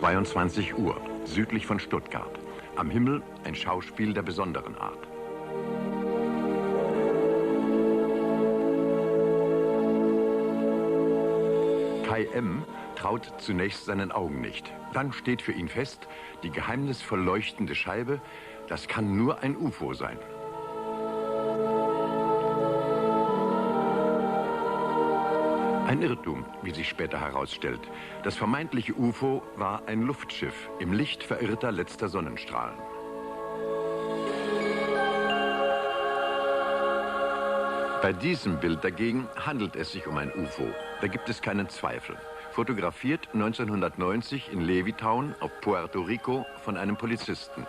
22 Uhr, südlich von Stuttgart. Am Himmel ein Schauspiel der besonderen Art. Kai M. traut zunächst seinen Augen nicht. Dann steht für ihn fest, die geheimnisvoll leuchtende Scheibe, das kann nur ein UFO sein. Ein Irrtum, wie sich später herausstellt. Das vermeintliche UFO war ein Luftschiff, im Licht verirrter letzter Sonnenstrahlen. Bei diesem Bild dagegen handelt es sich um ein UFO. Da gibt es keinen Zweifel. Fotografiert 1990 in Levittown auf Puerto Rico von einem Polizisten.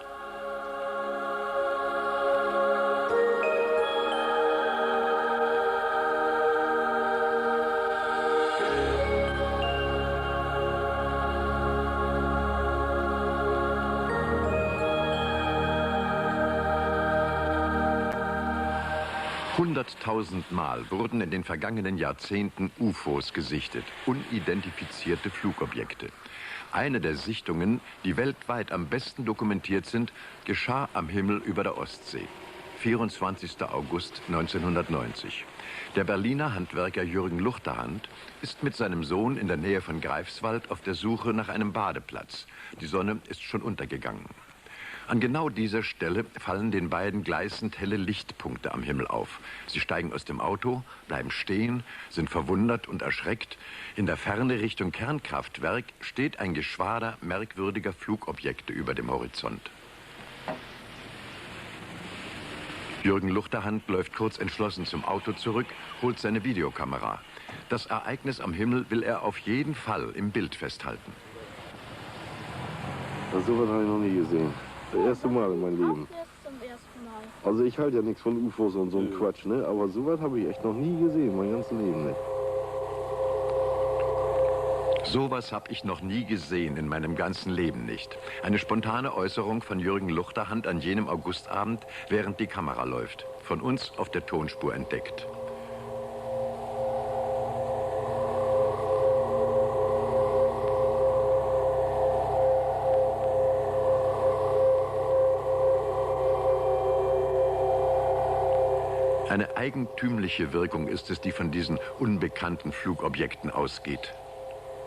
Hunderttausendmal wurden in den vergangenen Jahrzehnten UFOs gesichtet, unidentifizierte Flugobjekte. Eine der Sichtungen, die weltweit am besten dokumentiert sind, geschah am Himmel über der Ostsee. 24. August 1990. Der Berliner Handwerker Jürgen Luchterhand ist mit seinem Sohn in der Nähe von Greifswald auf der Suche nach einem Badeplatz. Die Sonne ist schon untergegangen. An genau dieser Stelle fallen den beiden gleißend helle Lichtpunkte am Himmel auf. Sie steigen aus dem Auto, bleiben stehen, sind verwundert und erschreckt. In der Ferne Richtung Kernkraftwerk steht ein Geschwader merkwürdiger Flugobjekte über dem Horizont. Jürgen Luchterhand läuft kurz entschlossen zum Auto zurück, holt seine Videokamera. Das Ereignis am Himmel will er auf jeden Fall im Bild festhalten. So was habe ich noch nie gesehen. Das erste Mal in meinem Leben. Also ich halte ja nichts von UFOs und so einem Quatsch, ne? Aber sowas habe ich echt noch nie gesehen, mein ganzes Leben nicht. Sowas habe ich noch nie gesehen in meinem ganzen Leben nicht. Eine spontane Äußerung von Jürgen Luchterhand an jenem Augustabend, während die Kamera läuft. Von uns auf der Tonspur entdeckt. Eine eigentümliche Wirkung ist es, die von diesen unbekannten Flugobjekten ausgeht.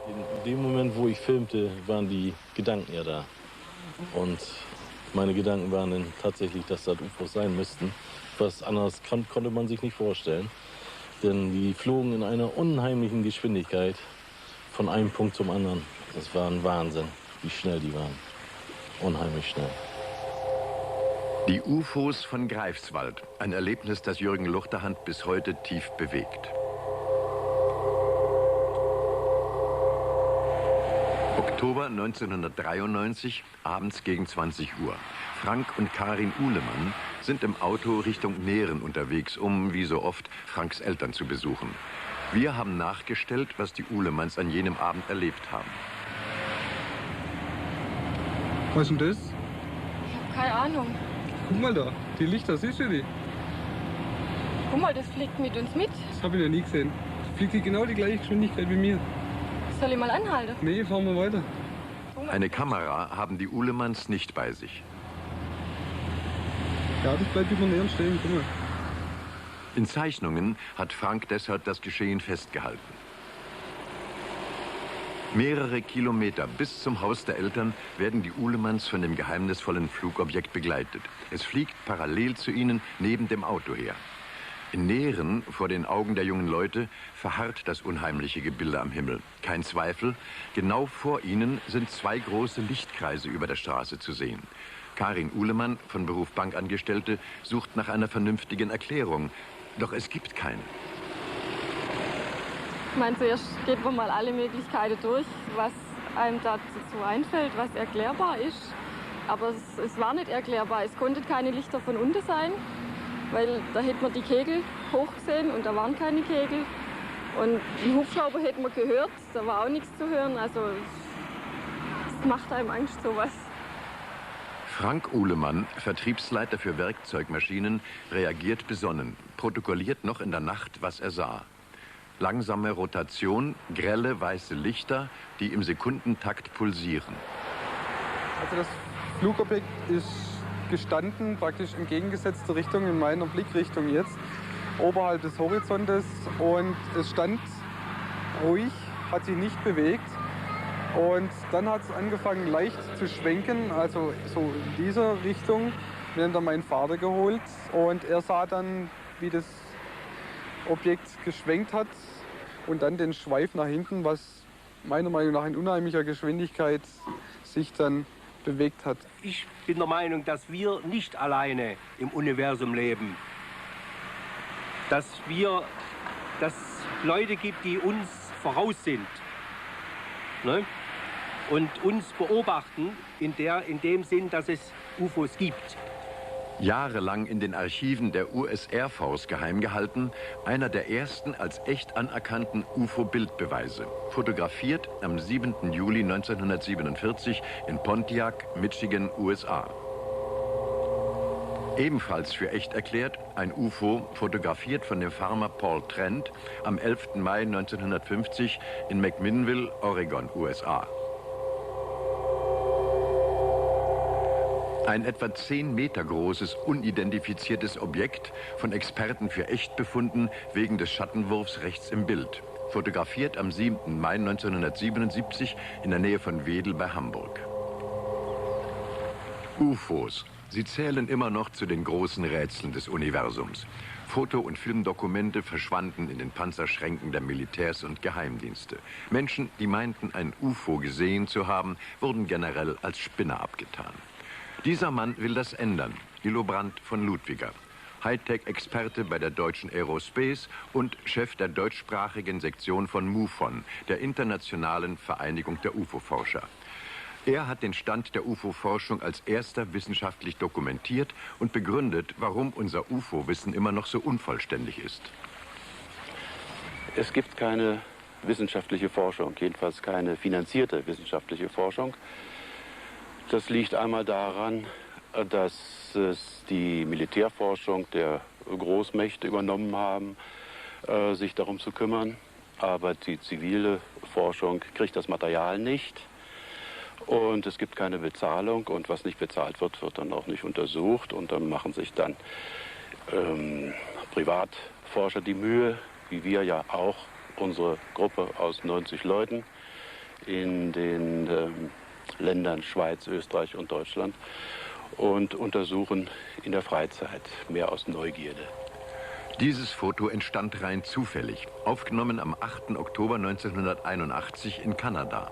In dem Moment, wo ich filmte, waren die Gedanken ja da. Und meine Gedanken waren dann tatsächlich, dass das UFOs sein müssten. Was anderes konnte man sich nicht vorstellen. Denn die flogen in einer unheimlichen Geschwindigkeit von einem Punkt zum anderen. Das war ein Wahnsinn, wie schnell die waren. Unheimlich schnell. Die UFOs von Greifswald, ein Erlebnis, das Jürgen Luchterhand bis heute tief bewegt. Oktober 1993, abends gegen 20 Uhr. Frank und Karin Uhlemann sind im Auto Richtung Nehren unterwegs, um, wie so oft, Franks Eltern zu besuchen. Wir haben nachgestellt, was die Uhlemanns an jenem Abend erlebt haben. Was ist denn das? Ich habe keine Ahnung. Guck mal da, die Lichter, siehst du die? Guck mal, das fliegt mit uns mit. Das habe ich noch nie gesehen. Das fliegt genau die gleiche Geschwindigkeit wie mir. Soll ich mal anhalten? Nee, fahren wir weiter. Eine Kamera haben die Uhlemanns nicht bei sich. Ja, das bleibt über Nähren stehen, guck mal. In Zeichnungen hat Frank deshalb das Geschehen festgehalten. Mehrere Kilometer bis zum Haus der Eltern werden die Uhlemanns von dem geheimnisvollen Flugobjekt begleitet. Es fliegt parallel zu ihnen neben dem Auto her. In Nehren, vor den Augen der jungen Leute, verharrt das unheimliche Gebilde am Himmel. Kein Zweifel, genau vor ihnen sind zwei große Lichtkreise über der Straße zu sehen. Karin Uhlemann, von Beruf Bankangestellte, sucht nach einer vernünftigen Erklärung. Doch es gibt keine. Ich meine, zuerst geht man mal alle Möglichkeiten durch, was einem dazu einfällt, was erklärbar ist. Aber es war nicht erklärbar. Es konnten keine Lichter von unten sein, weil da hätte man die Kegel hochgesehen und da waren keine Kegel. Und den Hubschrauber hätte man gehört, da war auch nichts zu hören. Also es macht einem Angst, sowas. Frank Uhlemann, Vertriebsleiter für Werkzeugmaschinen, reagiert besonnen, protokolliert noch in der Nacht, was er sah. Langsame Rotation, grelle weiße Lichter, die im Sekundentakt pulsieren. Also das Flugobjekt ist gestanden, praktisch in entgegengesetzter Richtung, in meiner Blickrichtung jetzt, oberhalb des Horizontes, und es stand ruhig, hat sich nicht bewegt. Und dann hat es angefangen leicht zu schwenken, also so in dieser Richtung. Wir haben dann meinen Vater geholt und er sah dann, wie das Objekt geschwenkt hat und dann den Schweif nach hinten, was meiner Meinung nach in unheimlicher Geschwindigkeit sich dann bewegt hat. Ich bin der Meinung, dass wir nicht alleine im Universum leben. Dass es Leute gibt, die uns voraus sind. Ne? Und uns beobachten in dem Sinn, dass es UFOs gibt. Jahrelang in den Archiven der US Air Force geheim gehalten, einer der ersten als echt anerkannten UFO-Bildbeweise. Fotografiert am 7. Juli 1947 in Pontiac, Michigan, USA. Ebenfalls für echt erklärt, ein UFO, fotografiert von dem Farmer Paul Trent am 11. Mai 1950 in McMinnville, Oregon, USA. Ein etwa 10 Meter großes, unidentifiziertes Objekt, von Experten für echt befunden, wegen des Schattenwurfs rechts im Bild. Fotografiert am 7. Mai 1977 in der Nähe von Wedel bei Hamburg. UFOs. Sie zählen immer noch zu den großen Rätseln des Universums. Foto- und Filmdokumente verschwanden in den Panzerschränken der Militärs und Geheimdienste. Menschen, die meinten, ein UFO gesehen zu haben, wurden generell als Spinner abgetan. Dieser Mann will das ändern. Hillebrand von Ludwiger. Hightech-Experte bei der Deutschen Aerospace und Chef der deutschsprachigen Sektion von MUFON, der Internationalen Vereinigung der UFO-Forscher. Er hat den Stand der UFO-Forschung als erster wissenschaftlich dokumentiert und begründet, warum unser UFO-Wissen immer noch so unvollständig ist. Es gibt keine wissenschaftliche Forschung, jedenfalls keine finanzierte wissenschaftliche Forschung. Das liegt einmal daran, dass es die Militärforschung der Großmächte übernommen haben, sich darum zu kümmern. Aber die zivile Forschung kriegt das Material nicht. Und es gibt keine Bezahlung. Und was nicht bezahlt wird, wird dann auch nicht untersucht. Und dann machen sich dann Privatforscher die Mühe, wie wir ja auch, unsere Gruppe aus 90 Leuten in den Ländern Schweiz, Österreich und Deutschland, und untersuchen in der Freizeit, mehr aus Neugierde. Dieses Foto entstand rein zufällig, aufgenommen am 8. Oktober 1981 in Kanada.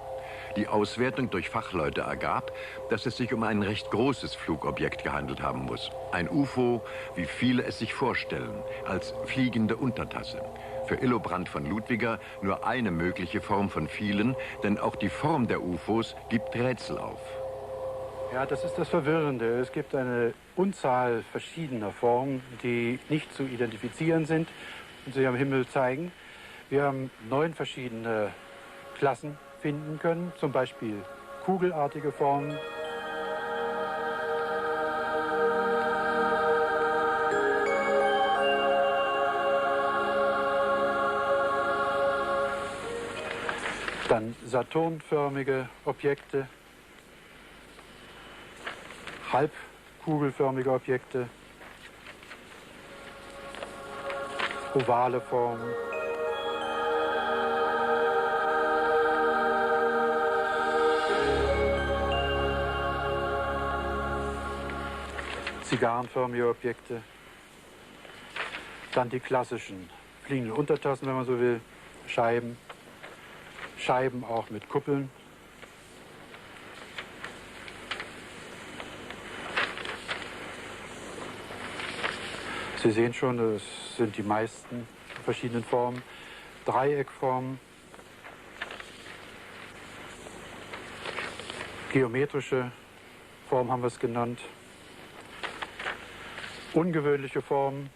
Die Auswertung durch Fachleute ergab, dass es sich um ein recht großes Flugobjekt gehandelt haben muss. Ein UFO, wie viele es sich vorstellen, als fliegende Untertasse. Für Hillebrand von Ludwiger nur eine mögliche Form von vielen, denn auch die Form der UFOs gibt Rätsel auf. Ja, das ist das Verwirrende. Es gibt eine Unzahl verschiedener Formen, die nicht zu identifizieren sind und sich am Himmel zeigen. Wir haben 9 verschiedene Klassen finden können, zum Beispiel kugelartige Formen, dann saturnförmige Objekte, halbkugelförmige Objekte, ovale Formen, zigarrenförmige Objekte, dann die klassischen fliegenden Untertassen, wenn man so will, Scheiben auch mit Kuppeln. Sie sehen schon, es sind die meisten verschiedenen Formen. Dreieckformen, geometrische Formen haben wir es genannt, ungewöhnliche Formen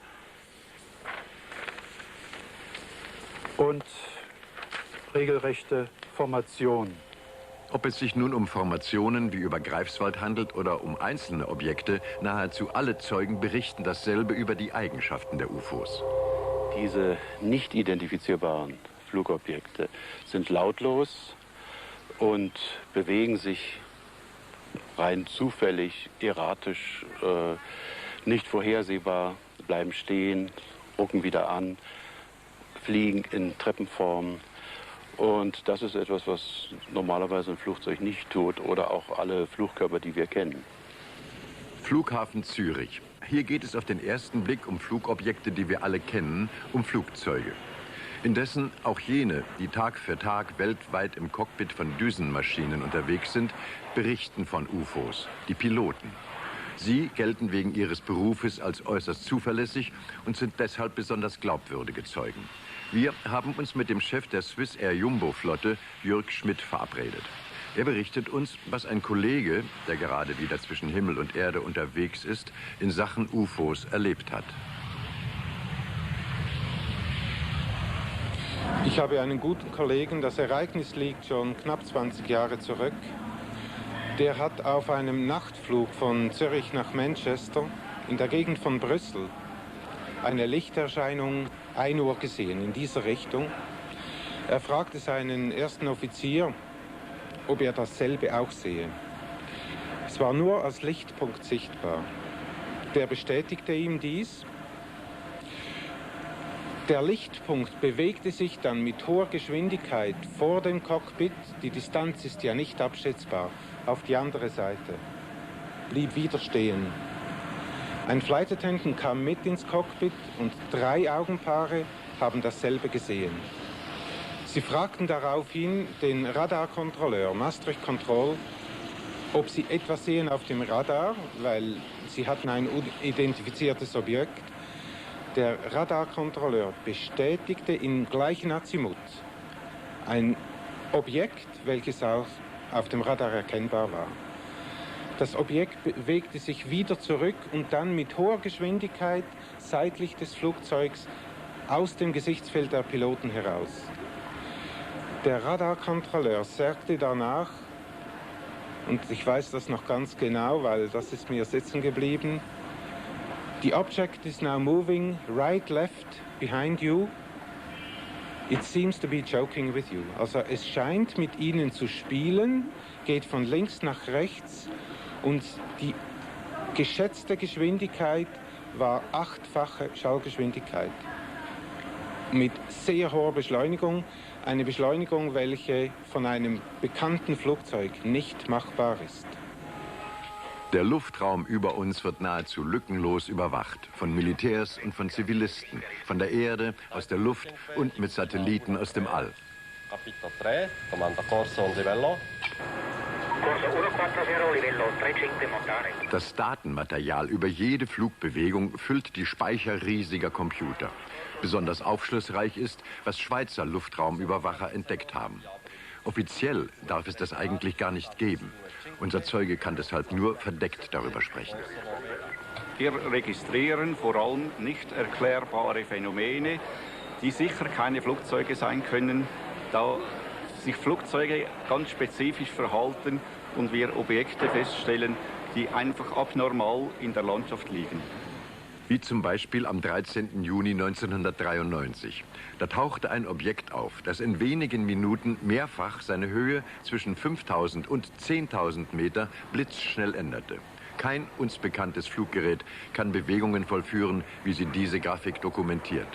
und regelrechte Formationen. Ob es sich nun um Formationen wie über Greifswald handelt oder um einzelne Objekte, nahezu alle Zeugen berichten dasselbe über die Eigenschaften der UFOs. Diese nicht identifizierbaren Flugobjekte sind lautlos und bewegen sich rein zufällig, erratisch, nicht vorhersehbar, bleiben stehen, rucken wieder an, fliegen in Treppenform. Und das ist etwas, was normalerweise ein Flugzeug nicht tut oder auch alle Flugkörper, die wir kennen. Flughafen Zürich. Hier geht es auf den ersten Blick um Flugobjekte, die wir alle kennen, um Flugzeuge. Indessen auch jene, die Tag für Tag weltweit im Cockpit von Düsenmaschinen unterwegs sind, berichten von UFOs, die Piloten. Sie gelten wegen ihres Berufes als äußerst zuverlässig und sind deshalb besonders glaubwürdige Zeugen. Wir haben uns mit dem Chef der Swiss Air Jumbo-Flotte, Jürg Schmidt, verabredet. Er berichtet uns, was ein Kollege, der gerade wieder zwischen Himmel und Erde unterwegs ist, in Sachen UFOs erlebt hat. Ich habe einen guten Kollegen, das Ereignis liegt schon knapp 20 Jahre zurück. Der hat auf einem Nachtflug von Zürich nach Manchester in der Gegend von Brüssel eine Lichterscheinung 1 Uhr gesehen, in dieser Richtung. Er fragte seinen ersten Offizier, ob er dasselbe auch sehe. Es war nur als Lichtpunkt sichtbar. Der bestätigte ihm dies. Der Lichtpunkt bewegte sich dann mit hoher Geschwindigkeit vor dem Cockpit, die Distanz ist ja nicht abschätzbar, auf die andere Seite, blieb wieder stehen. Ein Flight Attendant kam mit ins Cockpit und 3 Augenpaare haben dasselbe gesehen. Sie fragten daraufhin den Radarkontrolleur, Maastricht Control, ob sie etwas sehen auf dem Radar, weil sie hatten ein unidentifiziertes Objekt. Der Radarkontrolleur bestätigte im gleichen Azimut ein Objekt, welches auch auf dem Radar erkennbar war. Das Objekt bewegte sich wieder zurück und dann mit hoher Geschwindigkeit seitlich des Flugzeugs aus dem Gesichtsfeld der Piloten heraus. Der Radarkontrolleur sagte danach, und ich weiß das noch ganz genau, weil das ist mir sitzen geblieben, "The object is now moving right, left, behind you. It seems to be joking with you." Also es scheint mit ihnen zu spielen, geht von links nach rechts und die geschätzte Geschwindigkeit war 8-fache Schallgeschwindigkeit. Mit sehr hoher Beschleunigung, eine Beschleunigung, welche von einem bekannten Flugzeug nicht machbar ist. Der Luftraum über uns wird nahezu lückenlos überwacht. Von Militärs und von Zivilisten. Von der Erde, aus der Luft und mit Satelliten aus dem All. Capito 3, Comanda Corso 11 livello. Corso 140 livello 35 montare. Das Datenmaterial über jede Flugbewegung füllt die Speicher riesiger Computer. Besonders aufschlussreich ist, was Schweizer Luftraumüberwacher entdeckt haben. Offiziell darf es das eigentlich gar nicht geben. Unser Zeuge kann deshalb nur verdeckt darüber sprechen. Wir registrieren vor allem nicht erklärbare Phänomene, die sicher keine Flugzeuge sein können, da sich Flugzeuge ganz spezifisch verhalten und wir Objekte feststellen, die einfach abnormal in der Landschaft liegen. Wie zum Beispiel am 13. Juni 1993. Da tauchte ein Objekt auf, das in wenigen Minuten mehrfach seine Höhe zwischen 5.000 und 10.000 Meter blitzschnell änderte. Kein uns bekanntes Fluggerät kann Bewegungen vollführen, wie sie diese Grafik dokumentiert.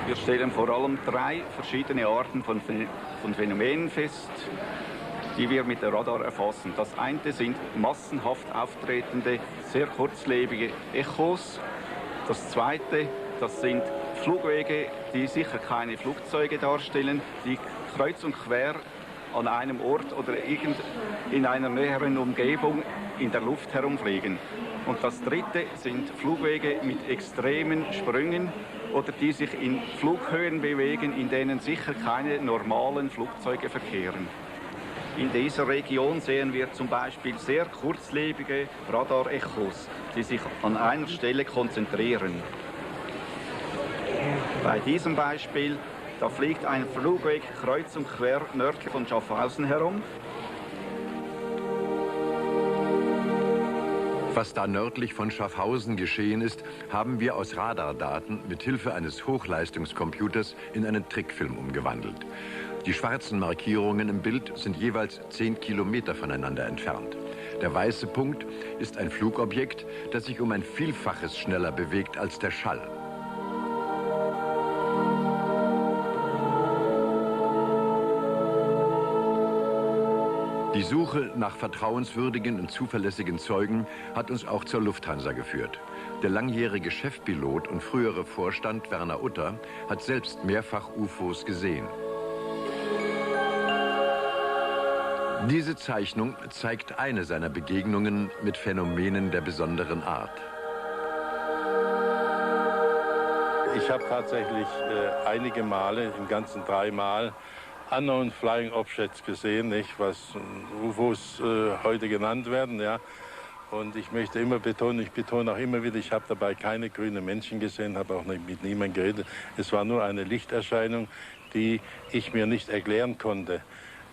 Wir stellen vor allem 3 verschiedene Arten von Phänomenen fest, die wir mit der Radar erfassen. Das eine sind massenhaft auftretende, sehr kurzlebige Echos. Das zweite, das sind Flugwege, die sicher keine Flugzeuge darstellen, die kreuz und quer an einem Ort oder in einer näheren Umgebung in der Luft herumfliegen. Und das dritte sind Flugwege mit extremen Sprüngen oder die sich in Flughöhen bewegen, in denen sicher keine normalen Flugzeuge verkehren. In dieser Region sehen wir zum Beispiel sehr kurzlebige Radarechos, die sich an einer Stelle konzentrieren. Bei diesem Beispiel, da fliegt ein Flugweg kreuz und quer nördlich von Schaffhausen herum. Was da nördlich von Schaffhausen geschehen ist, haben wir aus Radardaten mit Hilfe eines Hochleistungscomputers in einen Trickfilm umgewandelt. Die schwarzen Markierungen im Bild sind jeweils 10 Kilometer voneinander entfernt. Der weiße Punkt ist ein Flugobjekt, das sich um ein Vielfaches schneller bewegt als der Schall. Die Suche nach vertrauenswürdigen und zuverlässigen Zeugen hat uns auch zur Lufthansa geführt. Der langjährige Chefpilot und frühere Vorstand Werner Utter hat selbst mehrfach UFOs gesehen. Diese Zeichnung zeigt eine seiner Begegnungen mit Phänomenen der besonderen Art. Ich habe tatsächlich einige Male, im Ganzen 3 Mal, Unknown Flying Objects gesehen, nicht, was UFOs heute genannt werden. Ja. Und ich möchte immer betonen, ich betone auch immer wieder, ich habe dabei keine grünen Menschen gesehen, habe auch nicht mit niemandem geredet. Es war nur eine Lichterscheinung, die ich mir nicht erklären konnte.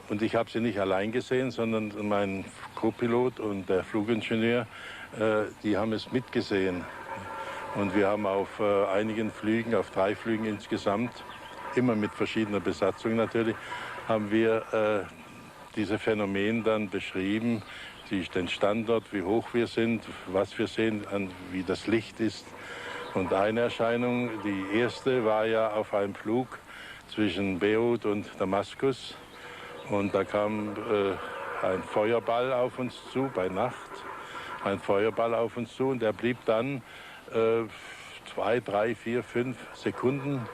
Und ich habe sie nicht allein gesehen, sondern mein Co-Pilot und der Flugingenieur, die haben es mitgesehen. Und wir haben auf einigen Flügen, auf 3 Flügen insgesamt, immer mit verschiedener Besatzung natürlich, haben wir diese Phänomene dann beschrieben, den Standort, wie hoch wir sind, was wir sehen, wie das Licht ist. Und eine Erscheinung, die erste, war ja auf einem Flug zwischen Beirut und Damaskus. Und da kam ein Feuerball auf uns zu, bei Nacht, ein Feuerball auf uns zu. Und der blieb dann 2, 3, 4, 5 Sekunden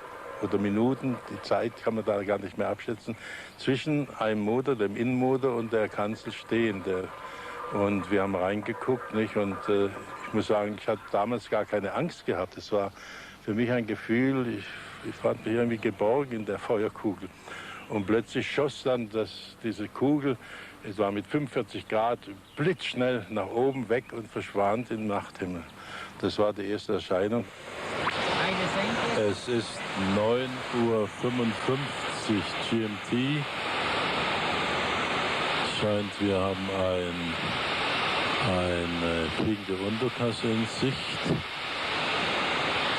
oder Minuten, die Zeit kann man da gar nicht mehr abschätzen, zwischen einem Motor, dem Innenmotor und der Kanzel stehen. Und wir haben reingeguckt, nicht? Und ich muss sagen, ich hatte damals gar keine Angst gehabt. Es war für mich ein Gefühl, ich fand mich irgendwie geborgen in der Feuerkugel. Und plötzlich schoss dann diese Kugel, es war mit 45 Grad, blitzschnell nach oben weg und verschwand im Nachthimmel. Das war die erste Erscheinung. Es ist 9:55 Uhr GMT. Scheint, wir haben eine fliegende Untertasse in Sicht.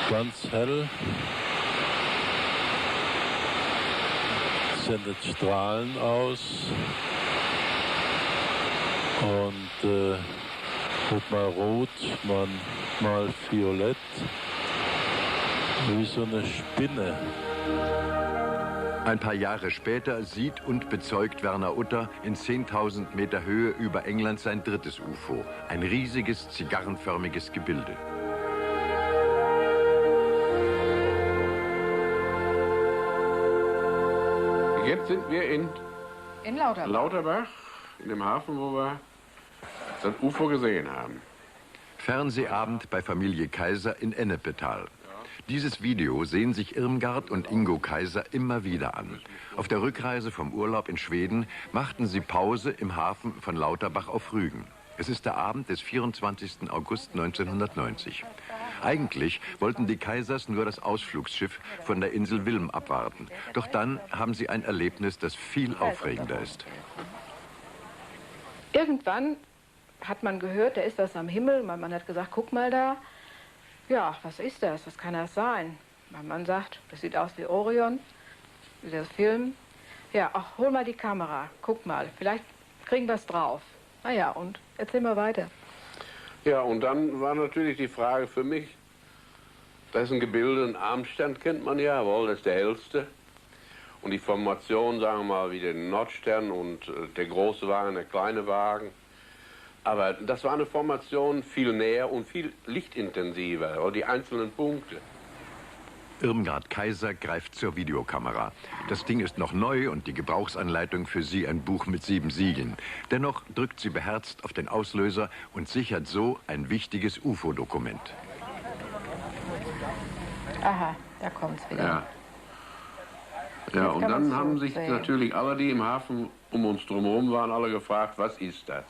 Ganz hell. Sendet Strahlen aus. Und mal rot, mal violett. Wie so eine Spinne. Ein paar Jahre später sieht und bezeugt Werner Utter in 10.000 Meter Höhe über England sein drittes UFO. Ein riesiges, zigarrenförmiges Gebilde. Jetzt sind wir in Lauterbach. Lauterbach, in dem Hafen, wo wir das UFO gesehen haben. Fernsehabend bei Familie Kaiser in Ennepetal. Dieses Video sehen sich Irmgard und Ingo Kaiser immer wieder an. Auf der Rückreise vom Urlaub in Schweden machten sie Pause im Hafen von Lauterbach auf Rügen. Es ist der Abend des 24. August 1990. Eigentlich wollten die Kaisers nur das Ausflugsschiff von der Insel Wilm abwarten. Doch dann haben sie ein Erlebnis, das viel aufregender ist. Irgendwann hat man gehört, da ist was am Himmel. Mein Mann hat gesagt, guck mal da. Ja, was ist das? Was kann das sein? Mein Mann sagt, das sieht aus wie Orion, wie das Film. Ja, ach, hol mal die Kamera, guck mal, vielleicht kriegen wir es drauf. Na ja, und erzähl mal weiter. Ja, und dann war natürlich die Frage für mich, das ist ein Gebilde, ein Armstern kennt man ja, jawohl, das ist der hellste. Und die Formation, sagen wir mal, wie den Nordstern und der große Wagen, der kleine Wagen. Aber das war eine Formation viel näher und viel lichtintensiver, oder die einzelnen Punkte. Irmgard Kaiser greift zur Videokamera. Das Ding ist noch neu und die Gebrauchsanleitung für sie ein Buch mit 7 Siegeln. Dennoch drückt sie beherzt auf den Auslöser und sichert so ein wichtiges UFO-Dokument. Aha, da kommt's wieder. Ja, und dann haben sich natürlich alle, die im Hafen um uns drumherum waren, alle gefragt, was ist das?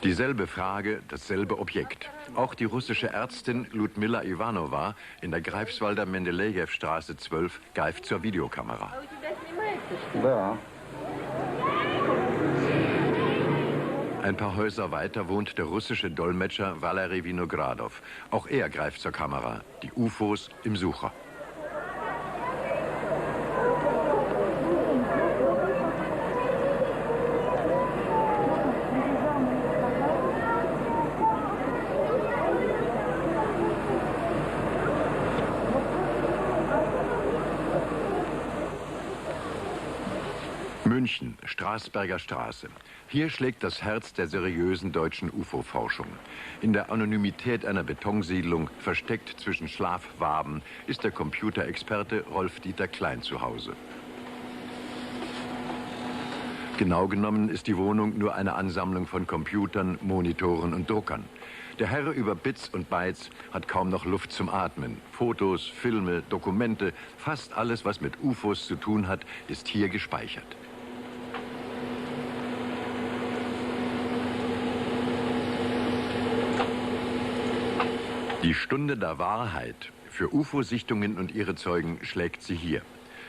Dieselbe Frage, dasselbe Objekt. Auch die russische Ärztin Ludmila Ivanova in der Greifswalder Mendelejew-Straße 12 greift zur Videokamera. Ja. Ein paar Häuser weiter wohnt der russische Dolmetscher Valery Vinogradov. Auch er greift zur Kamera. Die UFOs im Sucher. München, Straßberger Straße. Hier schlägt das Herz der seriösen deutschen UFO-Forschung. In der Anonymität einer Betonsiedlung, versteckt zwischen Schlafwaben, ist der Computerexperte Rolf-Dieter Klein zu Hause. Genau genommen ist die Wohnung nur eine Ansammlung von Computern, Monitoren und Druckern. Der Herr über Bits und Bytes hat kaum noch Luft zum Atmen. Fotos, Filme, Dokumente, fast alles, was mit UFOs zu tun hat, ist hier gespeichert. Die Stunde der Wahrheit für UFO-Sichtungen und ihre Zeugen schlägt sie hier.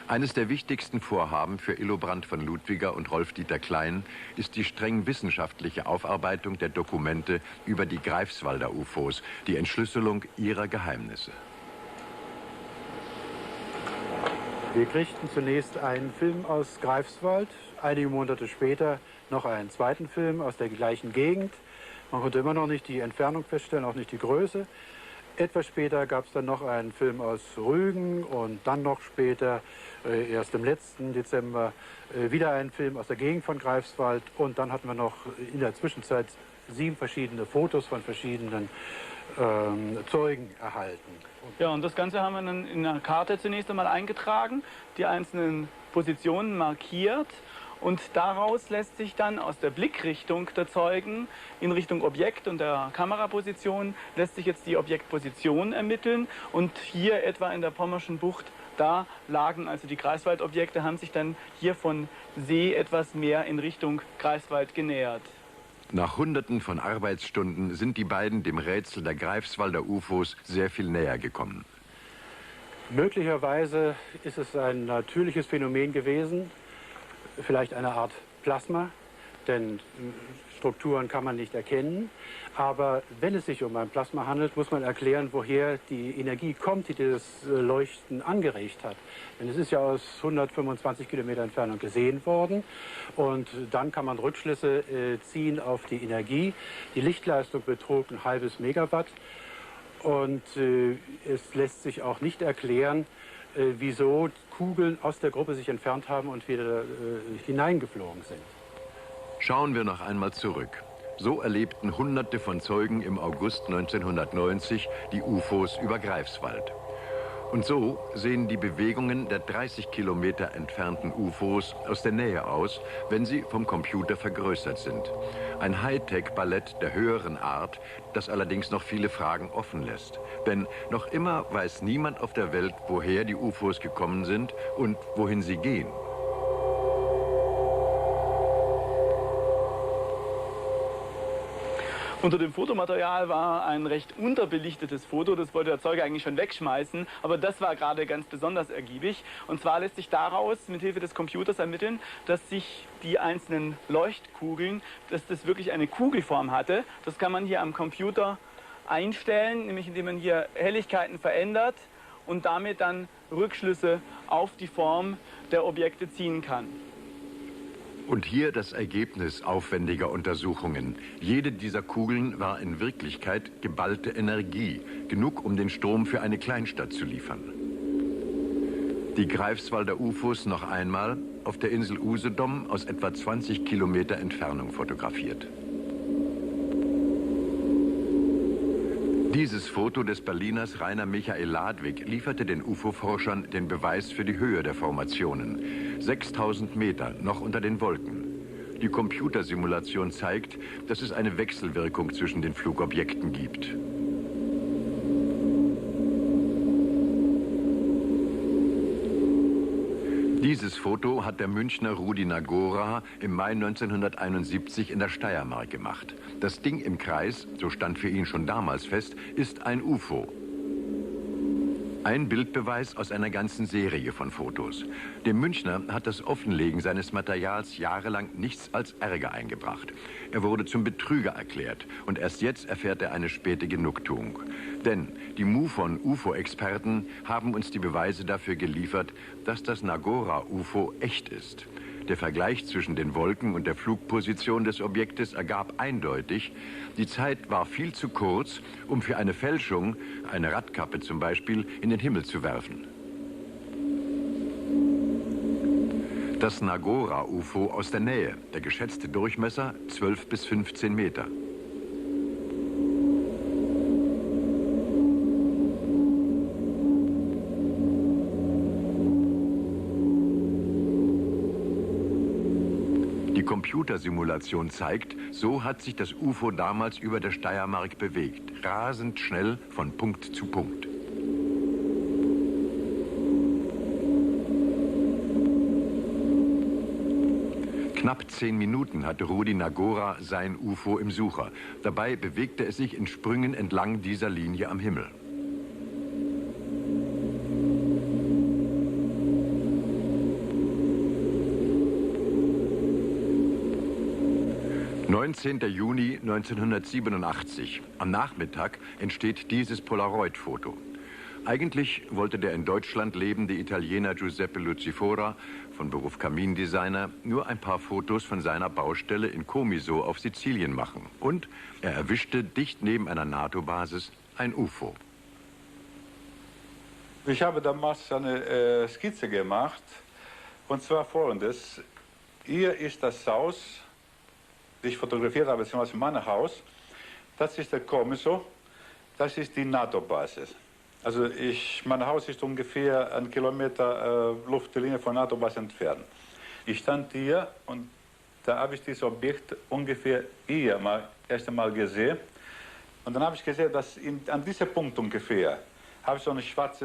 Eines der wichtigsten Vorhaben für Illobrand von Ludwiger und Rolf-Dieter Klein ist die streng wissenschaftliche Aufarbeitung der Dokumente über die Greifswalder UFOs, die Entschlüsselung ihrer Geheimnisse. Wir kriegten zunächst einen Film aus Greifswald, einige Monate später noch einen zweiten Film aus der gleichen Gegend. Man konnte immer noch nicht die Entfernung feststellen, auch nicht die Größe. Etwas später gab es dann noch einen Film aus Rügen und dann noch später, erst im letzten Dezember, wieder einen Film aus der Gegend von Greifswald. Und dann hatten wir noch in der Zwischenzeit 7 verschiedene Fotos von verschiedenen Zeugen erhalten. Ja, und das Ganze haben wir dann in einer Karte zunächst einmal eingetragen, die einzelnen Positionen markiert. Und daraus lässt sich dann aus der Blickrichtung der Zeugen in Richtung Objekt und der Kameraposition lässt sich jetzt die Objektposition ermitteln. Und hier etwa in der Pommerschen Bucht, da lagen also die Greifswaldobjekte, haben sich dann hier von See etwas mehr in Richtung Greifswald genähert. Nach Hunderten von Arbeitsstunden sind die beiden dem Rätsel der Greifswalder UFOs sehr viel näher gekommen. Möglicherweise ist es ein natürliches Phänomen gewesen, vielleicht eine Art Plasma, denn Strukturen kann man nicht erkennen. Aber wenn es sich um ein Plasma handelt, muss man erklären, woher die Energie kommt, die das Leuchten angeregt hat. Denn es ist ja aus 125 Kilometer Entfernung gesehen worden. Und dann kann man Rückschlüsse ziehen auf die Energie. Die Lichtleistung betrug ein halbes Megawatt. Und es lässt sich auch nicht erklären, wieso Kugeln aus der Gruppe sich entfernt haben und wieder hineingeflogen sind. Schauen wir noch einmal zurück. So erlebten Hunderte von Zeugen im August 1990 die UFOs über Greifswald. Und so sehen die Bewegungen der 30 Kilometer entfernten UFOs aus der Nähe aus, wenn sie vom Computer vergrößert sind. Ein Hightech-Ballett der höheren Art, das allerdings noch viele Fragen offen lässt. Denn noch immer weiß niemand auf der Welt, woher die UFOs gekommen sind und wohin sie gehen. Unter dem Fotomaterial war ein recht unterbelichtetes Foto, das wollte der Zeuge eigentlich schon wegschmeißen, aber das war gerade ganz besonders ergiebig. Und zwar lässt sich daraus mit Hilfe des Computers ermitteln, dass sich die einzelnen Leuchtkugeln, dass das wirklich eine Kugelform hatte. Das kann man hier am Computer einstellen, nämlich indem man hier Helligkeiten verändert und damit dann Rückschlüsse auf die Form der Objekte ziehen kann. Und hier das Ergebnis aufwendiger Untersuchungen. Jede dieser Kugeln war in Wirklichkeit geballte Energie, genug, um den Strom für eine Kleinstadt zu liefern. Die Greifswalder UFOs noch einmal auf der Insel Usedom aus etwa 20 Kilometer Entfernung fotografiert. Dieses Foto des Berliners Rainer Michael Ladwig lieferte den UFO-Forschern den Beweis für die Höhe der Formationen. 6000 Meter noch unter den Wolken. Die Computersimulation zeigt, dass es eine Wechselwirkung zwischen den Flugobjekten gibt. Dieses Foto hat der Münchner Rudi Nagora im Mai 1971 in der Steiermark gemacht. Das Ding im Kreis, so stand für ihn schon damals fest, ist ein UFO. Ein Bildbeweis aus einer ganzen Serie von Fotos. Dem Münchner hat das Offenlegen seines Materials jahrelang nichts als Ärger eingebracht. Er wurde zum Betrüger erklärt und erst jetzt erfährt er eine späte Genugtuung. Denn die MUFON-UFO-Experten haben uns die Beweise dafür geliefert, dass das Nagora-UFO echt ist. Der Vergleich zwischen den Wolken und der Flugposition des Objektes ergab eindeutig, die Zeit war viel zu kurz, um für eine Fälschung, eine Radkappe zum Beispiel, in den Himmel zu werfen. Das Nagora-UFO aus der Nähe. Der geschätzte Durchmesser 12 bis 15 Meter. Die Computersimulation zeigt, so hat sich das UFO damals über der Steiermark bewegt. Rasend schnell von Punkt zu Punkt. Knapp 10 Minuten hatte Rudi Nagora sein UFO im Sucher. Dabei bewegte es sich in Sprüngen entlang dieser Linie am Himmel. »19. Juni 1987. Am Nachmittag entsteht dieses Polaroid-Foto. Eigentlich wollte der in Deutschland lebende Italiener Giuseppe Lucifora, von Beruf Kamindesigner, nur ein paar Fotos von seiner Baustelle in Comiso auf Sizilien machen. Und er erwischte dicht neben einer NATO-Basis ein UFO. Ich habe damals eine Skizze gemacht, und zwar folgendes. Hier ist das Haus, das ich fotografiert habe, beziehungsweise mein Haus. Das ist der Comiso, das ist die NATO-Basis. Also mein Haus ist ungefähr 1 Kilometer Luftlinie von NATO-Basis entfernt. Ich stand hier und da habe ich dieses Objekt ungefähr hier erst einmal gesehen. Und dann habe ich gesehen, dass an diesem Punkt ungefähr, habe ich so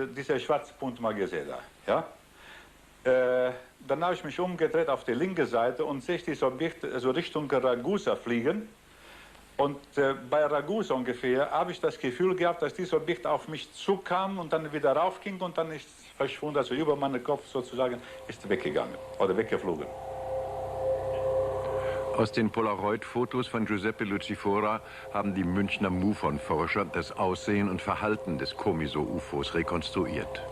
dieser schwarze Punkt mal gesehen. Da, ja? Dann habe ich mich umgedreht auf die linke Seite und sehe dieses Objekt so Richtung Ragusa fliegen. Und bei Ragusa ungefähr habe ich das Gefühl gehabt, dass dieses Objekt auf mich zukam und dann wieder raufging und dann ist es verschwunden, also über meinen Kopf sozusagen, ist weggegangen oder weggeflogen. Aus den Polaroid-Fotos von Giuseppe Lucifora haben die Münchner MUFON-Forscher das Aussehen und Verhalten des Comiso-UFOs rekonstruiert.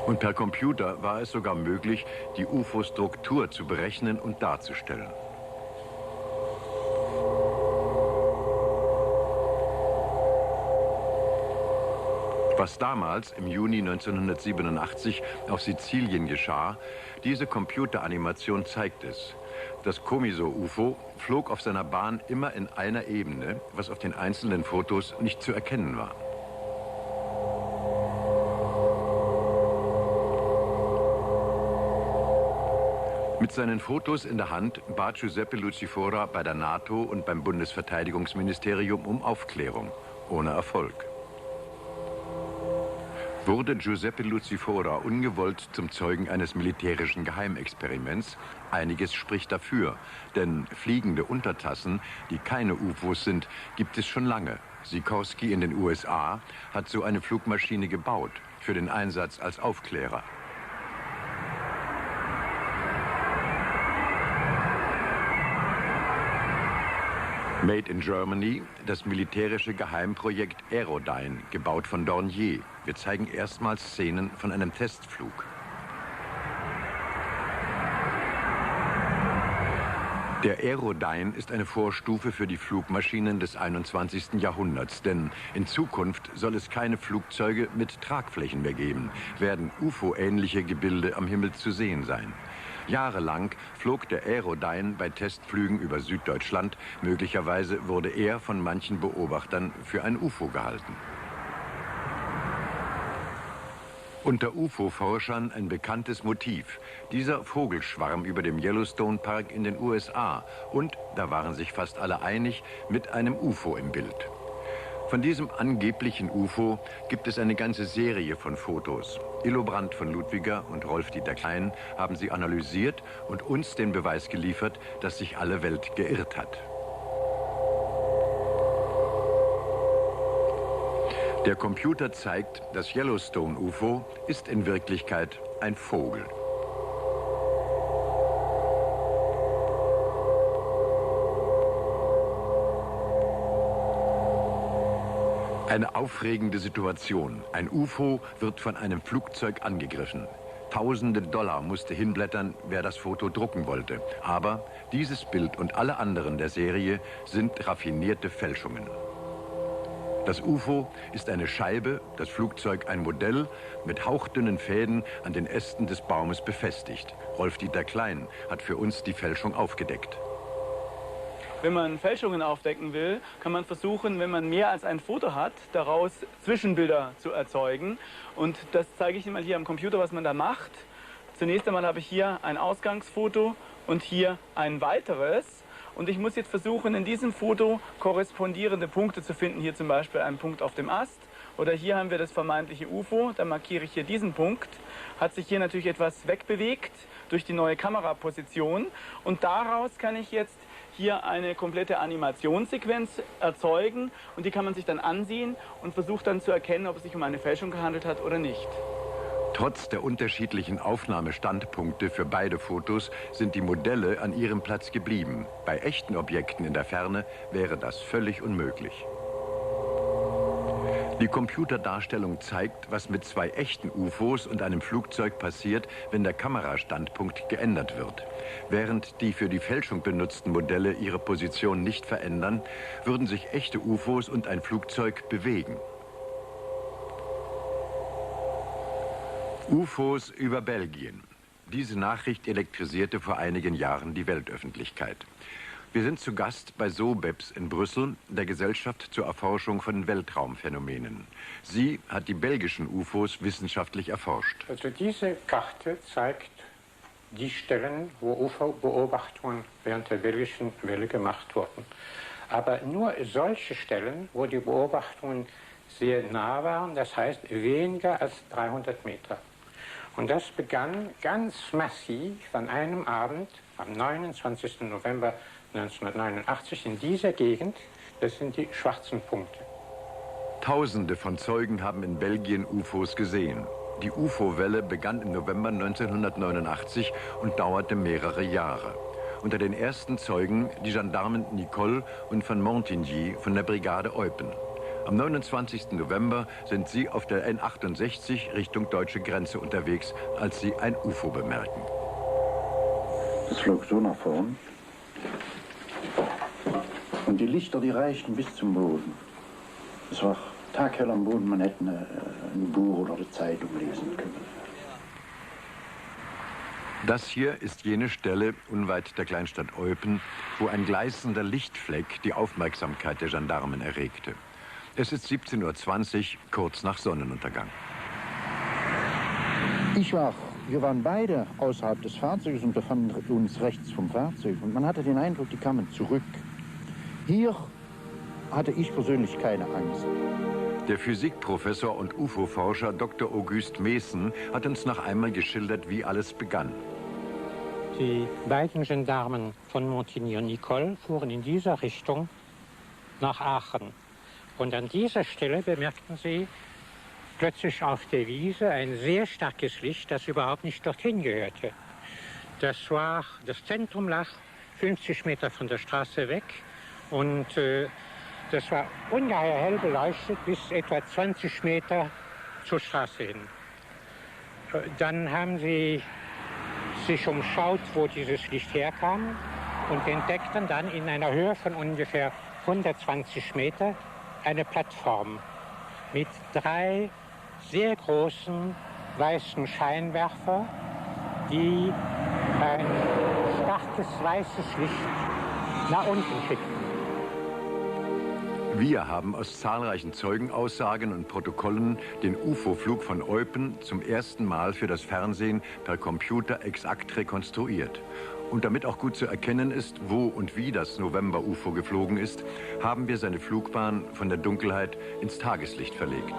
Und per Computer war es sogar möglich, die UFO-Struktur zu berechnen und darzustellen. Was damals im Juni 1987 auf Sizilien geschah, diese Computeranimation zeigt es. Das Comiso-UFO flog auf seiner Bahn immer in einer Ebene, was auf den einzelnen Fotos nicht zu erkennen war. Mit seinen Fotos in der Hand bat Giuseppe Lucifora bei der NATO und beim Bundesverteidigungsministerium um Aufklärung, ohne Erfolg. Wurde Giuseppe Lucifora ungewollt zum Zeugen eines militärischen Geheimexperiments? Einiges spricht dafür, denn fliegende Untertassen, die keine UFOs sind, gibt es schon lange. Sikorsky in den USA hat so eine Flugmaschine gebaut, für den Einsatz als Aufklärer. Made in Germany, das militärische Geheimprojekt Aerodyne, gebaut von Dornier. Wir zeigen erstmals Szenen von einem Testflug. Der Aerodyne ist eine Vorstufe für die Flugmaschinen des 21. Jahrhunderts, denn in Zukunft soll es keine Flugzeuge mit Tragflächen mehr geben, werden UFO-ähnliche Gebilde am Himmel zu sehen sein. Jahrelang flog der Aerodyne bei Testflügen über Süddeutschland. Möglicherweise wurde er von manchen Beobachtern für ein UFO gehalten. Unter UFO-Forschern ein bekanntes Motiv. Dieser Vogelschwarm über dem Yellowstone Park in den USA. Und, da waren sich fast alle einig, mit einem UFO im Bild. Von diesem angeblichen UFO gibt es eine ganze Serie von Fotos. Illo Brandt von Ludwiger und Rolf-Dieter Klein haben sie analysiert und uns den Beweis geliefert, dass sich alle Welt geirrt hat. Der Computer zeigt, das Yellowstone-UFO ist in Wirklichkeit ein Vogel. Eine aufregende Situation. Ein UFO wird von einem Flugzeug angegriffen. Tausende Dollar musste hinblättern, wer das Foto drucken wollte. Aber dieses Bild und alle anderen der Serie sind raffinierte Fälschungen. Das UFO ist eine Scheibe, das Flugzeug ein Modell, mit hauchdünnen Fäden an den Ästen des Baumes befestigt. Rolf-Dieter Klein hat für uns die Fälschung aufgedeckt. Wenn man Fälschungen aufdecken will, kann man versuchen, wenn man mehr als ein Foto hat, daraus Zwischenbilder zu erzeugen. Und das zeige ich Ihnen mal hier am Computer, was man da macht. Zunächst einmal habe ich hier ein Ausgangsfoto und hier ein weiteres. Und ich muss jetzt versuchen, in diesem Foto korrespondierende Punkte zu finden. Hier zum Beispiel einen Punkt auf dem Ast. Oder hier haben wir das vermeintliche UFO. Da markiere ich hier diesen Punkt. Hat sich hier natürlich etwas wegbewegt durch die neue Kameraposition. Und daraus kann ich jetzt hier eine komplette Animationssequenz erzeugen. Und die kann man sich dann ansehen und versucht dann zu erkennen, ob es sich um eine Fälschung gehandelt hat oder nicht. Trotz der unterschiedlichen Aufnahmestandpunkte für beide Fotos sind die Modelle an ihrem Platz geblieben. Bei echten Objekten in der Ferne wäre das völlig unmöglich. Die Computerdarstellung zeigt, was mit zwei echten UFOs und einem Flugzeug passiert, wenn der Kamerastandpunkt geändert wird. Während die für die Fälschung benutzten Modelle ihre Position nicht verändern, würden sich echte UFOs und ein Flugzeug bewegen. UFOs über Belgien. Diese Nachricht elektrisierte vor einigen Jahren die Weltöffentlichkeit. Wir sind zu Gast bei SOBEPS in Brüssel, der Gesellschaft zur Erforschung von Weltraumphänomenen. Sie hat die belgischen UFOs wissenschaftlich erforscht. Also diese Karte zeigt die Stellen, wo UFO-Beobachtungen während der belgischen Welle gemacht wurden. Aber nur solche Stellen, wo die Beobachtungen sehr nah waren, das heißt weniger als 300 Meter. Und das begann ganz massiv an einem Abend am 29. November 1989 in dieser Gegend. Das sind die schwarzen Punkte. Tausende von Zeugen haben in Belgien UFOs gesehen. Die UFO-Welle begann im November 1989 und dauerte mehrere Jahre. Unter den ersten Zeugen die Gendarmen Nicole und van Montigny von der Brigade Eupen. Am 29. November sind sie auf der N68 Richtung deutsche Grenze unterwegs, als sie ein UFO bemerken. Das flog so nach vorn. Und die Lichter, die reichten bis zum Boden. Es war taghell am Boden, man hätte ein Buch oder eine Zeitung lesen können. Das hier ist jene Stelle unweit der Kleinstadt Eupen, wo ein gleißender Lichtfleck die Aufmerksamkeit der Gendarmen erregte. Es ist 17:20 Uhr, kurz nach Sonnenuntergang. Wir waren beide außerhalb des Fahrzeugs und befanden uns rechts vom Fahrzeug. Und man hatte den Eindruck, die kamen zurück. Hier hatte ich persönlich keine Angst. Der Physikprofessor und UFO-Forscher Dr. Auguste Meessen hat uns noch einmal geschildert, wie alles begann. Die beiden Gendarmen von Montigny und Nicole fuhren in dieser Richtung nach Aachen. Und an dieser Stelle bemerkten sie plötzlich auf der Wiese ein sehr starkes Licht, das überhaupt nicht dorthin gehörte. Das Zentrum lag 50 Meter von der Straße weg und das war ungeheuer hell beleuchtet bis etwa 20 Meter zur Straße hin. Dann haben sie sich umschaut, wo dieses Licht herkam und entdeckten dann in einer Höhe von ungefähr 120 Meter eine Plattform mit 3 sehr großen weißen Scheinwerfer, die ein starkes weißes Licht nach unten schickten. Wir haben aus zahlreichen Zeugenaussagen und Protokollen den UFO-Flug von Eupen zum ersten Mal für das Fernsehen per Computer exakt rekonstruiert. Und damit auch gut zu erkennen ist, wo und wie das November-UFO geflogen ist, haben wir seine Flugbahn von der Dunkelheit ins Tageslicht verlegt.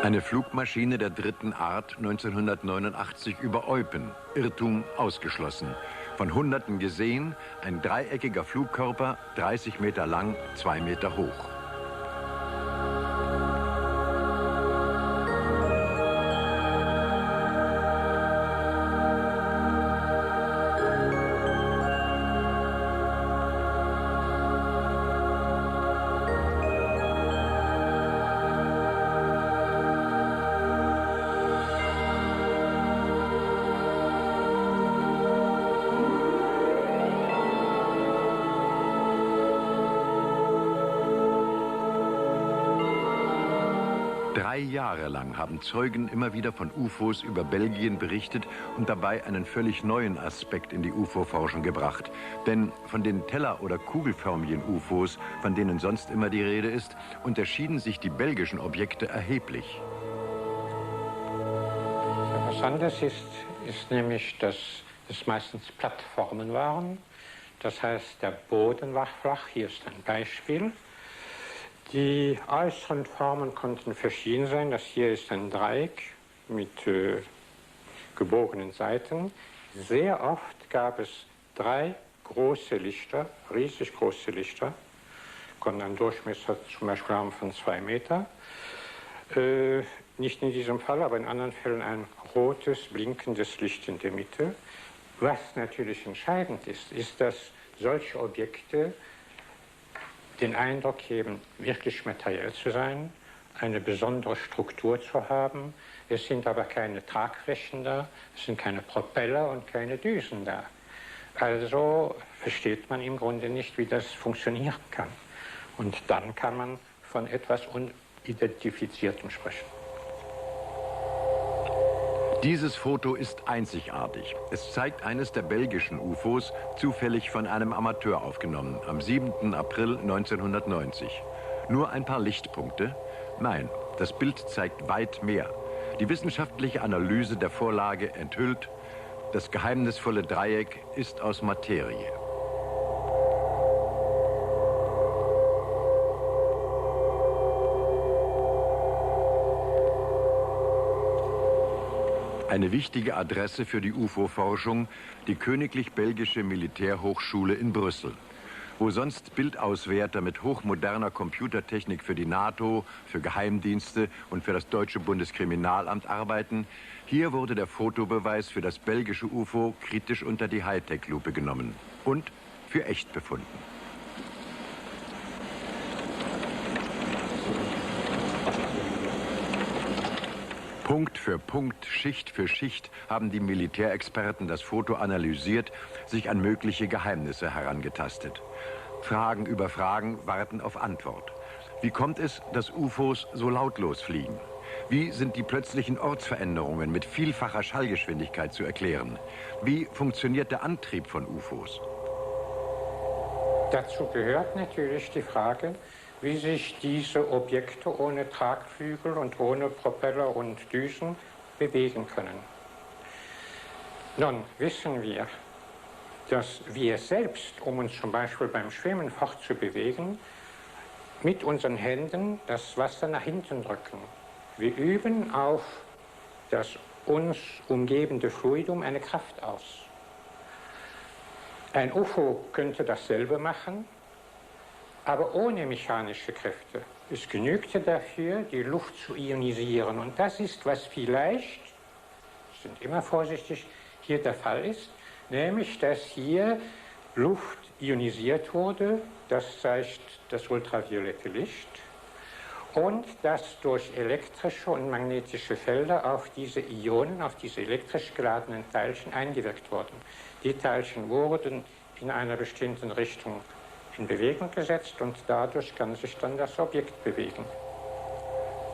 Eine Flugmaschine der dritten Art 1989 über Eupen. Irrtum ausgeschlossen. Von Hunderten gesehen, ein dreieckiger Flugkörper, 30 Meter lang, 2 Meter hoch. Jahrelang haben Zeugen immer wieder von UFOs über Belgien berichtet und dabei einen völlig neuen Aspekt in die UFO-Forschung gebracht. Denn von den Teller- oder kugelförmigen UFOs, von denen sonst immer die Rede ist, unterschieden sich die belgischen Objekte erheblich. Was anderes ist nämlich, dass es meistens Plattformen waren. Das heißt, der Boden war flach. Hier ist ein Beispiel. Die äußeren Formen konnten verschieden sein. Das hier ist ein Dreieck mit gebogenen Seiten. Sehr oft gab es 3 große Lichter, riesig große Lichter, konnten einen Durchmesser zum Beispiel haben von 2 Meter. Nicht in diesem Fall, aber in anderen Fällen ein rotes, blinkendes Licht in der Mitte. Was natürlich entscheidend ist, ist, dass solche Objekte den Eindruck geben, wirklich materiell zu sein, eine besondere Struktur zu haben. Es sind aber keine Tragflächen da, es sind keine Propeller und keine Düsen da. Also versteht man im Grunde nicht, wie das funktionieren kann. Und dann kann man von etwas Unidentifiziertem sprechen. Dieses Foto ist einzigartig. Es zeigt eines der belgischen UFOs, zufällig von einem Amateur aufgenommen, am 7. April 1990. Nur ein paar Lichtpunkte? Nein, das Bild zeigt weit mehr. Die wissenschaftliche Analyse der Vorlage enthüllt, das geheimnisvolle Dreieck ist aus Materie. Eine wichtige Adresse für die UFO-Forschung, die Königlich Belgische Militärhochschule in Brüssel. Wo sonst Bildauswerter mit hochmoderner Computertechnik für die NATO, für Geheimdienste und für das deutsche Bundeskriminalamt arbeiten, hier wurde der Fotobeweis für das belgische UFO kritisch unter die Hightech-Lupe genommen und für echt befunden. Punkt für Punkt, Schicht für Schicht haben die Militärexperten das Foto analysiert, sich an mögliche Geheimnisse herangetastet. Fragen über Fragen warten auf Antwort. Wie kommt es, dass UFOs so lautlos fliegen? Wie sind die plötzlichen Ortsveränderungen mit vielfacher Schallgeschwindigkeit zu erklären? Wie funktioniert der Antrieb von UFOs? Dazu gehört natürlich die Frage, wie sich diese Objekte ohne Tragflügel und ohne Propeller und Düsen bewegen können. Nun wissen wir, dass wir selbst, um uns zum Beispiel beim Schwimmen fortzubewegen, mit unseren Händen das Wasser nach hinten drücken. Wir üben auf das uns umgebende Fluidum eine Kraft aus. Ein UFO könnte dasselbe machen, aber ohne mechanische Kräfte. Es genügte dafür, die Luft zu ionisieren. Und das ist, was vielleicht, wir sind immer vorsichtig, hier der Fall ist, nämlich, dass hier Luft ionisiert wurde, das zeigt das ultraviolette Licht, und dass durch elektrische und magnetische Felder auf diese Ionen, auf diese elektrisch geladenen Teilchen eingewirkt wurden. Die Teilchen wurden in einer bestimmten Richtung in Bewegung gesetzt und dadurch kann sich dann das Objekt bewegen.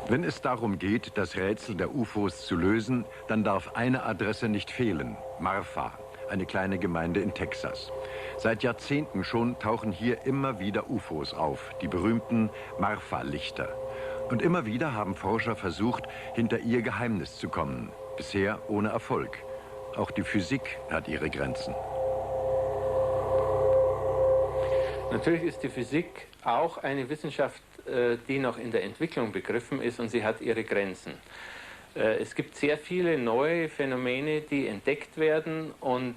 Wenn es darum geht, das Rätsel der UFOs zu lösen, dann darf eine Adresse nicht fehlen: Marfa, eine kleine Gemeinde in Texas. Seit Jahrzehnten schon tauchen hier immer wieder UFOs auf, die berühmten Marfa-Lichter. Und immer wieder haben Forscher versucht, hinter ihr Geheimnis zu kommen. Bisher ohne Erfolg. Auch die Physik hat ihre Grenzen. Natürlich ist die Physik auch eine Wissenschaft, die noch in der Entwicklung begriffen ist, und sie hat ihre Grenzen. Es gibt sehr viele neue Phänomene, die entdeckt werden, und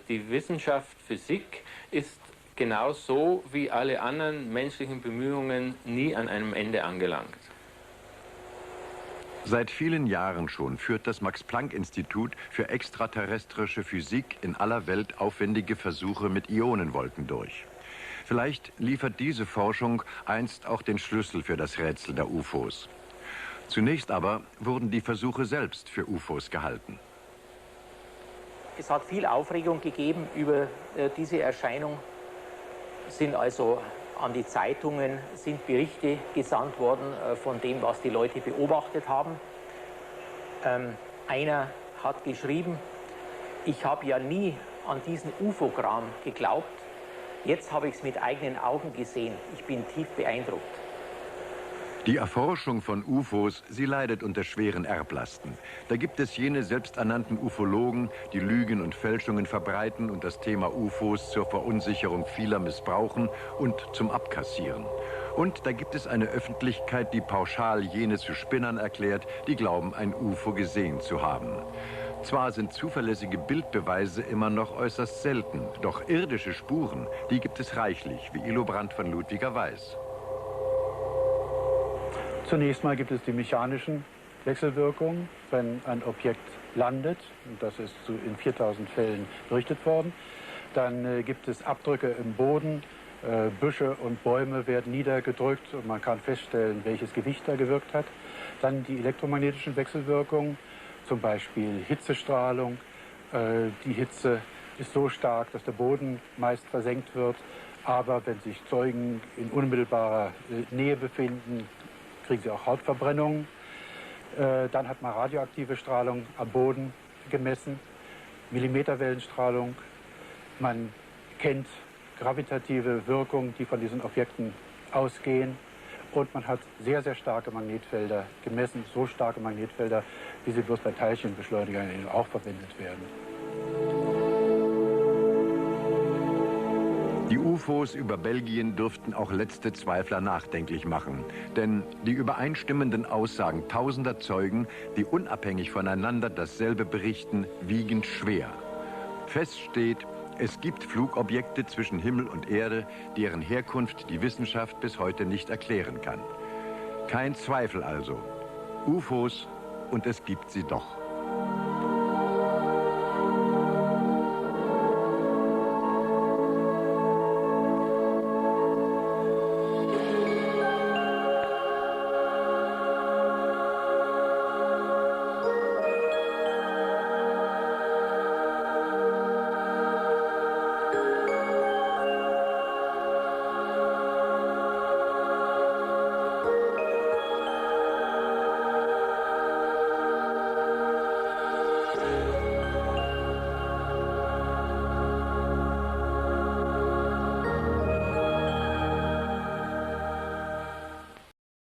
die Wissenschaft Physik ist genauso wie alle anderen menschlichen Bemühungen nie an einem Ende angelangt. Seit vielen Jahren schon führt das Max-Planck-Institut für extraterrestrische Physik in aller Welt aufwendige Versuche mit Ionenwolken durch. Vielleicht liefert diese Forschung einst auch den Schlüssel für das Rätsel der UFOs. Zunächst aber wurden die Versuche selbst für UFOs gehalten. Es hat viel Aufregung gegeben über diese Erscheinung. Es sind also an die Zeitungen Berichte gesandt worden von dem, was die Leute beobachtet haben. Einer hat geschrieben, ich habe ja nie an diesen UFO-Kram geglaubt. Jetzt habe ich es mit eigenen Augen gesehen. Ich bin tief beeindruckt. Die Erforschung von UFOs, sie leidet unter schweren Erblasten. Da gibt es jene selbsternannten Ufologen, die Lügen und Fälschungen verbreiten und das Thema UFOs zur Verunsicherung vieler missbrauchen und zum Abkassieren. Und da gibt es eine Öffentlichkeit, die pauschal jene zu Spinnern erklärt, die glauben, ein UFO gesehen zu haben. Zwar sind zuverlässige Bildbeweise immer noch äußerst selten, doch irdische Spuren, die gibt es reichlich, wie Illo Brandt von Ludwiger weiß. Zunächst mal gibt es die mechanischen Wechselwirkungen, wenn ein Objekt landet, und das ist in 4000 Fällen berichtet worden. Dann gibt es Abdrücke im Boden, Büsche und Bäume werden niedergedrückt und man kann feststellen, welches Gewicht da gewirkt hat. Dann die elektromagnetischen Wechselwirkungen, zum Beispiel Hitzestrahlung. Die Hitze ist so stark, dass der Boden meist versenkt wird, aber wenn sich Zeugen in unmittelbarer Nähe befinden, kriegen sie auch Hautverbrennungen. Dann hat man radioaktive Strahlung am Boden gemessen, Millimeterwellenstrahlung. Man kennt gravitative Wirkungen, die von diesen Objekten ausgehen. Und man hat sehr, sehr starke Magnetfelder gemessen, so starke Magnetfelder, wie sie bloß bei Teilchenbeschleunigern auch verwendet werden. Die UFOs über Belgien dürften auch letzte Zweifler nachdenklich machen. Denn die übereinstimmenden Aussagen tausender Zeugen, die unabhängig voneinander dasselbe berichten, wiegen schwer. Fest steht, es gibt Flugobjekte zwischen Himmel und Erde, deren Herkunft die Wissenschaft bis heute nicht erklären kann. Kein Zweifel also. UFOs, und es gibt sie doch.